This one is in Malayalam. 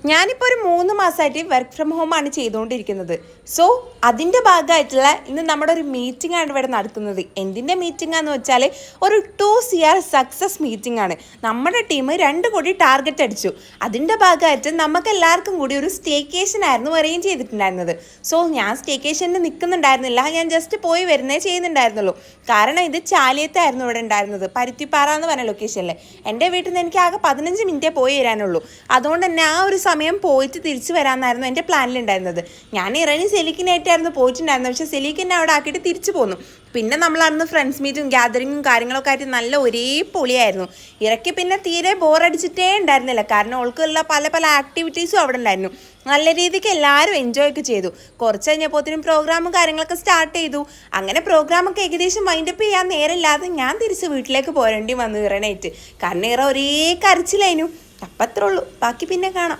ഞാനിപ്പോൾ ഒരു 3 മാസമായിട്ട് വർക്ക് ഫ്രം ഹോം ആണ് ചെയ്തുകൊണ്ടിരിക്കുന്നത്. സോ അതിൻ്റെ ഭാഗമായിട്ടുള്ള ഇന്ന് നമ്മുടെ ഒരു മീറ്റിംഗ് ആണ് ഇവിടെ നടക്കുന്നത്. എന്തിൻ്റെ മീറ്റിംഗ് ആണെന്ന് വെച്ചാൽ ഒരു 2 CR സക്സസ് മീറ്റിംഗ് ആണ്. നമ്മുടെ ടീം 2 കോടി ടാർഗറ്റ് അടിച്ചു. അതിൻ്റെ ഭാഗമായിട്ട് നമുക്ക് എല്ലാവർക്കും കൂടി ഒരു സ്റ്റേക്കേഷൻ ആയിരുന്നു അറേഞ്ച് ചെയ്തിട്ടുണ്ടായിരുന്നത്. സോ ഞാൻ സ്റ്റേക്കേഷനിൽ നിൽക്കുന്നുണ്ടായിരുന്നില്ല, ഞാൻ ജസ്റ്റ് പോയി വരുന്നേ ചെയ്യുന്നുണ്ടായിരുന്നുള്ളൂ. കാരണം ഇത് ചാലിയത്തായിരുന്നു ഇവിടെ ഉണ്ടായിരുന്നത്, പരുത്തിപ്പാറ എന്ന് പറഞ്ഞ ലൊക്കേഷനിൽ. എൻ്റെ വീട്ടിൽ നിന്ന് എനിക്ക് ആകെ 15 മിനിറ്റേ പോയി വരാനുള്ളൂ. അതുകൊണ്ട് തന്നെ ആ ഒരു സമയം പോയിട്ട് തിരിച്ചു വരാമെന്നായിരുന്നു എൻ്റെ പ്ലാനിലുണ്ടായിരുന്നത്. ഞാൻ ഇറങ്ങി സെലിക്കിനായിട്ടായിരുന്നു പോയിട്ടുണ്ടായിരുന്നത്, പക്ഷേ സെലിക്കിനെ അവിടെ ആക്കിയിട്ട് തിരിച്ചു പോന്നു. പിന്നെ നമ്മളന്ന് ഫ്രണ്ട്സ് മീറ്റും ഗ്യാതറിങ്ങും കാര്യങ്ങളൊക്കെ ആയിട്ട് നല്ല ഒരേ പൊളിയായിരുന്നു. ഇറക്കി പിന്നെ തീരെ ബോറടിച്ചിട്ടേ ഉണ്ടായിരുന്നില്ല, കാരണം ഓൾക്കുള്ള പല പല ആക്ടിവിറ്റീസും അവിടെ ഉണ്ടായിരുന്നു. നല്ല രീതിക്ക് എല്ലാവരും എൻജോയ് ഒക്കെ ചെയ്തു. കുറച്ച് കഴിഞ്ഞപ്പോഴത്തേനും പ്രോഗ്രാമും കാര്യങ്ങളൊക്കെ സ്റ്റാർട്ട് ചെയ്തു. അങ്ങനെ പ്രോഗ്രാമൊക്കെ ഏകദേശം വൈൻഡപ്പ് ചെയ്യാൻ നേരമില്ലാതെ ഞാൻ തിരിച്ച് വീട്ടിലേക്ക് പോരേണ്ടി വന്നു ഇറനായിട്ട്. കാരണം ഇറ ഒരേ കരച്ചിലായിരുന്നു. അപ്പം അത്രേ ഉള്ളൂ, ബാക്കി പിന്നെ കാണാം.